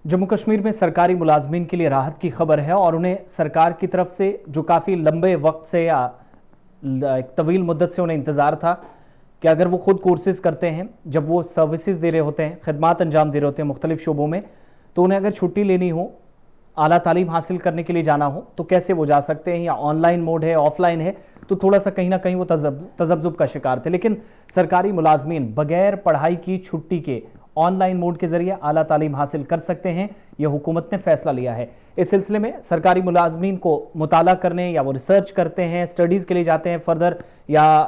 जम्मू कश्मीर में सरकारी मुलाजमीन के लिए राहत की खबर है और उन्हें सरकार की तरफ से जो काफ़ी लंबे वक्त से या एक तवील मुद्दत से उन्हें इंतज़ार था कि अगर वो खुद कोर्सेज करते हैं, जब वो सर्विसेज दे रहे होते हैं, खदमात अंजाम दे रहे होते हैं मुख्तलिफ शोबों में, तो उन्हें अगर छुट्टी लेनी हो, आला तालीम हासिल करने के लिए जाना हो तो कैसे वो जा सकते हैं, या ऑनलाइन मोड है ऑफलाइन है, तो थोड़ा सा कहीं ना कहीं वो तजब्जुब का शिकार थे। लेकिन सरकारी मुलाजमीन बगैर पढ़ाई की छुट्टी के ऑनलाइन मोड के जरिए आला तालीम हासिल कर सकते हैं, यह हुकूमत ने फैसला लिया है। इस सिलसिले में सरकारी मुलाजमीन को मुताला करने या वो रिसर्च करते हैं, स्टडीज़ के लिए जाते हैं फर्दर, या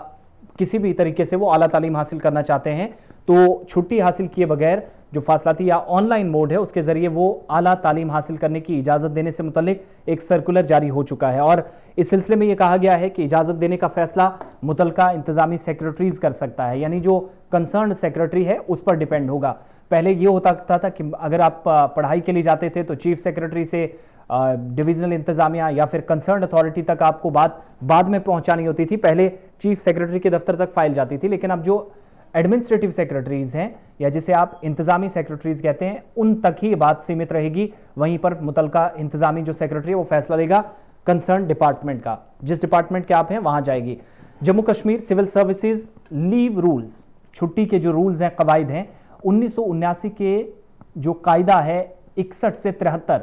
किसी भी तरीके से वो आला तालीम हासिल करना चाहते हैं, तो छुट्टी हासिल किए बगैर जो फासलाती या ऑनलाइन मोड है उसके जरिए वो आला तालीम हासिल करने की इजाज़त देने से मुतल्लिक एक सर्कुलर जारी हो चुका है। और इस सिलसिले में यह कहा गया है कि इजाज़त देने का फैसला मुतलका इंतजामी सेक्रेटरीज कर सकता है, यानी जो कंसर्न सेक्रेटरी है उस पर डिपेंड होगा। पहले ये होता था कि अगर आप पढ़ाई के लिए जाते थे तो चीफ सेक्रेटरी से डिविजनल इंतजामिया या फिर कंसर्न अथॉरिटी तक आपको बात बाद में पहुंचानी होती थी। पहले चीफ सेक्रेटरी के दफ्तर तक फाइल जाती थी, लेकिन अब जो एडमिनिस्ट्रेटिव सेक्रेटरीज हैं या जिसे आप इंतजामी सेक्रेटरीज कहते हैं, उन तक ही बात सीमित रहेगी। वहीं पर मुतलका इंतजामी जो सेक्रेटरी है वो फैसला लेगा कंसर्न डिपार्टमेंट का, जिस डिपार्टमेंट के आप हैं वहां जाएगी। Jammu Kashmir civil services leave rules, छुट्टी के जो रूल्स हैं, कवायद हैं, 1979 के जो कायदा है 61 से 73,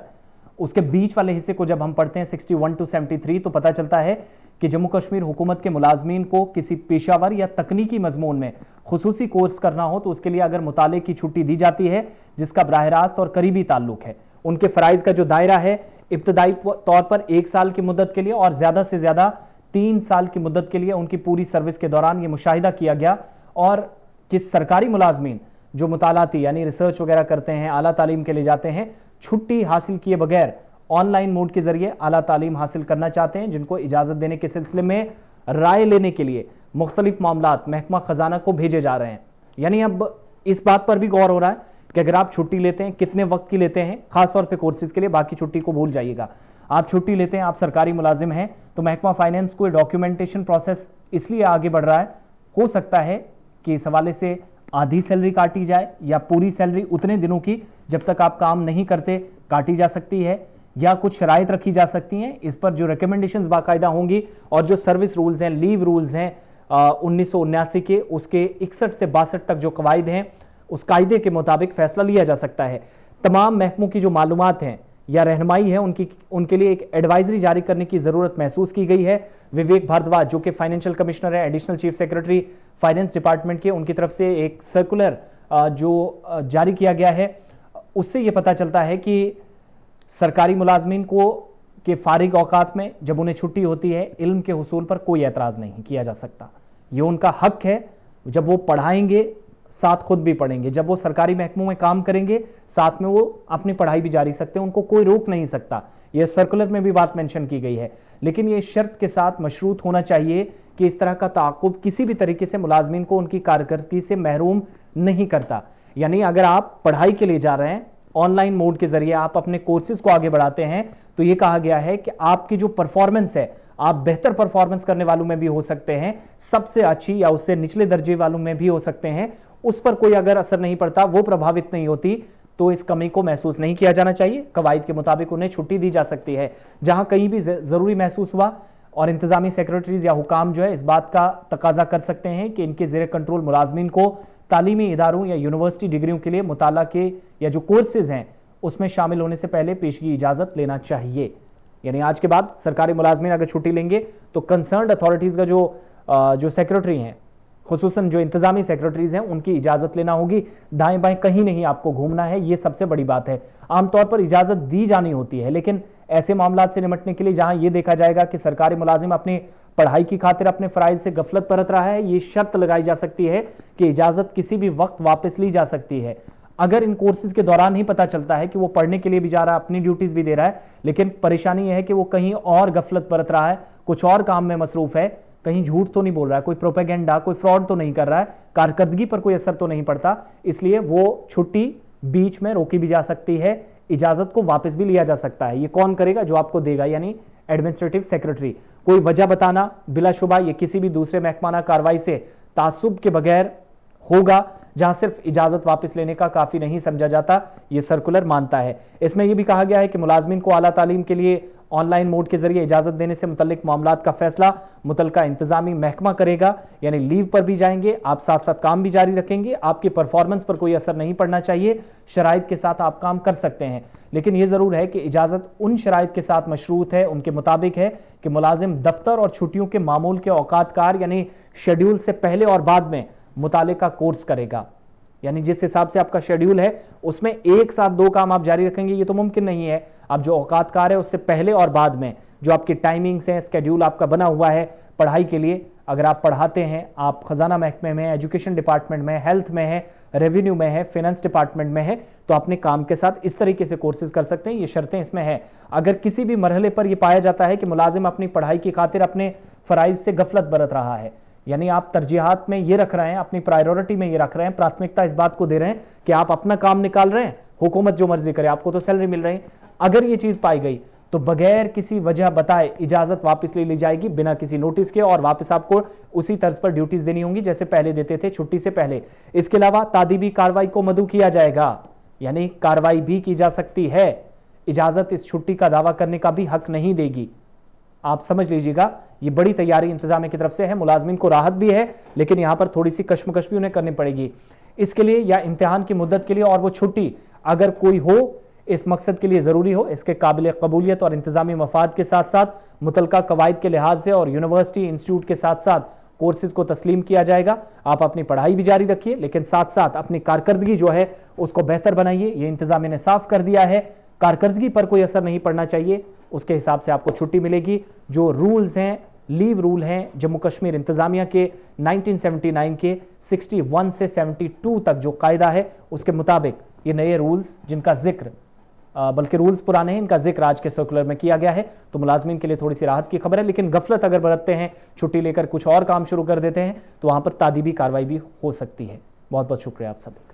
उसके बीच वाले हिस्से को जब हम पढ़ते हैं 61 to 73, तो पता चलता है कि जम्मू कश्मीर हुकूमत के मुलाजमीन को किसी पेशावर या तकनीकी मजमून में खुसूसी कोर्स करना हो तो उसके लिए अगर मुताले की छुट्टी दी जाती है जिसका बराह रास्त और करीबी ताल्लुक है। उनके फ़राइज़ का जो दायरा है इब्तदाई तौर पर 1 साल की मुद्दत के लिए और ज़्यादा से ज़्यादा 3 साल की मुद्दत के लिए उनकी पूरी सर्विस के दौरान ये मुशाहिदा किया गया, और कि सरकारी मुलाजमीन जो मुतालाती यानी रिसर्च वगैरह करते हैं, आला तालीम के लिए जाते हैं, छुट्टी हासिल किए बगैर ऑनलाइन मोड के जरिए आला तालीम हासिल करना चाहते हैं, जिनको इजाज़त देने के सिलसिले में राय लेने के लिए मुख्तलिफ मामलात महकमा खजाना को भेजे जा रहे हैं। यानी अब इस बात पर भी गौर हो रहा है कि अगर आप छुट्टी लेते हैं कितने वक्त की लेते हैं, खासतौर पर कोर्सेज के लिए, बाकी छुट्टी को भूल जाइएगा। आप छुट्टी लेते हैं, आप सरकारी मुलाजिम हैं, तो महकमा फाइनेंस को डॉक्यूमेंटेशन प्रोसेस इसलिए आगे बढ़ रहा है, हो सकता है कि इस हवाले से आधी सैलरी काटी जाए या पूरी सैलरी उतने दिनों की जब तक आप काम नहीं करते काटी जा सकती है, या कुछ शराइत रखी जा सकती हैं। इस पर जो रिकमेंडेशंस बाकायदा होंगी और जो सर्विस रूल्स हैं, लीव रूल्स हैं 1979 के, उसके 61 से 62 तक जो कवायद हैं, उस कायदे के मुताबिक फैसला लिया जा सकता है। तमाम महकमों की जो मालूमात हैं या रहनुमाई है उनके लिए एक एडवाइजरी जारी करने की ज़रूरत महसूस की गई है। विवेक भारद्वाज जो कि फाइनेंशियल कमिश्नर है, additional chief secretary finance department के, उनकी तरफ से एक सर्कुलर जो जारी किया गया है, उससे ये पता चलता है कि सरकारी मुलाजमीन को के फारिग औकात में जब उन्हें छुट्टी होती है, इल्म के हुसूल पर कोई एतराज़ नहीं किया जा सकता। ये उनका हक है। जब वो पढ़ाएंगे साथ खुद भी पढ़ेंगे, जब वो सरकारी महकमों में काम करेंगे साथ में वो अपनी पढ़ाई भी जारी सकते हैं, उनको कोई रोक नहीं सकता। ये सर्कुलर में भी बात मेंशन की गई है, लेकिन ये शर्त के साथ मशरूत होना चाहिए कि इस तरह का ताक़ुब किसी भी तरीके से मुलाजमीन को उनकी कारकर्दगी से महरूम नहीं करता। यानी अगर आप पढ़ाई के लिए जा रहे हैं, ऑनलाइन मोड के जरिए आप अपने कोर्सेज को आगे बढ़ाते हैं, तो ये कहा गया है कि आपकी जो परफॉर्मेंस है, आप बेहतर परफॉर्मेंस करने वालों में भी हो सकते हैं, सबसे अच्छी या उससे निचले दर्जे वालों में भी हो सकते हैं, उस पर कोई अगर असर नहीं पड़ता, वो प्रभावित नहीं होती, तो इस कमी को महसूस नहीं किया जाना चाहिए। कवायद के मुताबिक उन्हें छुट्टी दी जा सकती है। जहां कहीं भी जरूरी महसूस हुआ और इंतजामी सेक्रेटरीज या हुकाम जो है इस बात का तकाजा कर सकते हैं कि इनके जेर कंट्रोल मुलाजमीन को तालीमी इदारों या यूनिवर्सिटी डिग्रियों के लिए मुताला के या जो कोर्सेज हैं उसमें शामिल होने से पहले पेशगी इजाज़त लेना चाहिए। यानी आज के बाद सरकारी मुलाजमीन अगर छुट्टी लेंगे तो कंसर्न अथॉरिटीज़ का जो सेक्रेटरी हैं, खुसूसन जो इंतजामी सेक्रेटरीज हैं, उनकी इजाज़त लेना होगी। दाएं बाएं कहीं नहीं आपको घूमना है, ये सबसे बड़ी बात है। आमतौर पर इजाज़त दी जानी होती है, लेकिन ऐसे मामलात से निपटने के लिए जहां ये देखा जाएगा कि सरकारी मुलाजिम अपनी पढ़ाई की खातिर अपने फ़राइज़ से गफलत बरत रहा है, ये शर्त लगाई जा सकती है कि इजाज़त किसी भी वक्त वापस ली जा सकती है। अगर इन कोर्सेज के दौरान ही पता चलता है कि वो पढ़ने के लिए भी जा रहा है, अपनी ड्यूटीज़ भी दे रहा है, लेकिन परेशानी यह है कि वो कहीं और गफलत बरत रहा है, कुछ और काम में मसरूफ़ है, कहीं झूठ तो नहीं बोल रहा है, कोई प्रोपेगेंडा, कोई फ्रॉड तो नहीं कर रहा है, कारकर्दगी पर कोई असर तो नहीं पड़ता, इसलिए वो छुट्टी बीच में रोकी भी जा सकती है, इजाज़त को वापस भी लिया जा सकता है। ये कौन करेगा? जो आपको देगा, यानी एडमिनिस्ट्रेटिव सेक्रेटरी। कोई वजह बताना बिलाशुबा ये किसी भी दूसरे महकमाना कार्रवाई से तासुब के बगैर होगा। जहां सिर्फ इजाजत वापस लेने का काफी नहीं समझा जाता, ये सर्कुलर मानता है। इसमें यह भी कहा गया है कि मुलाजमीन को आला तालीम के लिए ऑनलाइन मोड के जरिए इजाजत देने से मुतल्लिक मामलात का फैसला मुतल्लिका इंतजामी महकमा करेगा, यानी लीव पर भी जाएंगे, आप साथ साथ काम भी जारी रखेंगे, आपकी परफॉर्मेंस पर कोई असर नहीं पड़ना चाहिए, शराइत के साथ आप काम कर सकते हैं। लेकिन यह जरूर है कि इजाजत उन शराइत के साथ मशरूत है, उनके मुताबिक है कि मुलाजिम दफ्तर और छुट्टियों के मामूल के औकात कार यानी शेड्यूल से पहले और बाद में मुताले का कोर्स करेगा। यानी जिस हिसाब से आपका शेड्यूल है उसमें एक साथ दो काम आप जारी रखेंगे, ये तो मुमकिन नहीं है। आप जो औकात कार है उससे पहले और बाद में जो आपकी टाइमिंग्स हैं, स्केड्यूल आपका बना हुआ है पढ़ाई के लिए, अगर आप पढ़ाते हैं, आप खजाना महकमे में, एजुकेशन डिपार्टमेंट में, हेल्थ में है, रेवेन्यू में है, फाइनेंस डिपार्टमेंट में है, तो अपने काम के साथ इस तरीके से कोर्सेज कर सकते हैं। ये शर्तें इसमें है। अगर किसी भी मरहले पर यह पाया जाता है कि मुलाजिम अपनी पढ़ाई की खातिर अपने फराइज से गफलत बरत रहा है, यानी आप तरजीहात में ये रख रहे हैं, अपनी प्रायोरिटी में ये रख रहे हैं, प्राथमिकता इस बात को दे रहे हैं कि आप अपना काम निकाल रहे हैं, हुकूमत जो मर्जी करे, आपको तो सैलरी मिल रही है, अगर ये चीज पाई गई तो बगैर किसी वजह बताए इजाजत वापस ले ली जाएगी बिना किसी नोटिस के, और वापस आपको उसी तर्ज पर ड्यूटीज देनी होंगी जैसे पहले देते थे छुट्टी से पहले। इसके अलावा तादीबी कार्रवाई को मदू किया जाएगा, यानी कार्रवाई भी की जा सकती है। इजाजत इस छुट्टी का दावा करने का भी हक नहीं देगी। आप समझ लीजिएगा, ये बड़ी तैयारी इंतजामिया की तरफ से है। मुलाजमीन को राहत भी है, लेकिन यहां पर थोड़ी सी कश्मकश भी उन्हें करनी पड़ेगी इसके लिए, या इम्तिहान की मुद्दत के लिए, और वो छुट्टी अगर कोई हो इस मकसद के लिए जरूरी हो, इसके काबिल कबूलियत और इंतजामी मफाद के साथ साथ मुतलका कवायद के लिहाज से और यूनिवर्सिटी इंस्टीट्यूट के साथ साथ कोर्सेज को तस्लीम किया जाएगा। आप अपनी पढ़ाई भी जारी रखिए, लेकिन साथ साथ अपनी कारकर्दगी जो है उसको बेहतर बनाइए। ये इंतजामिया ने साफ कर दिया है, कारकर्दगी पर कोई असर नहीं पड़ना चाहिए, उसके हिसाब से आपको छुट्टी मिलेगी। जो रूल्स हैं, लीव रूल हैं जम्मू कश्मीर इंतजामिया के 1979 के 61 से 72 तक जो कायदा है उसके मुताबिक ये नए रूल्स, जिनका जिक्र बल्कि रूल्स पुराने हैं, इनका जिक्र आज के सर्कुलर में किया गया है। तो मुलाजमीन के लिए थोड़ी सी राहत की खबर है, लेकिन गफलत अगर बरतते हैं, छुट्टी लेकर कुछ और काम शुरू कर देते हैं, तो वहां पर तादीबी कार्रवाई भी हो सकती है। बहुत बहुत शुक्रिया आप सभी का।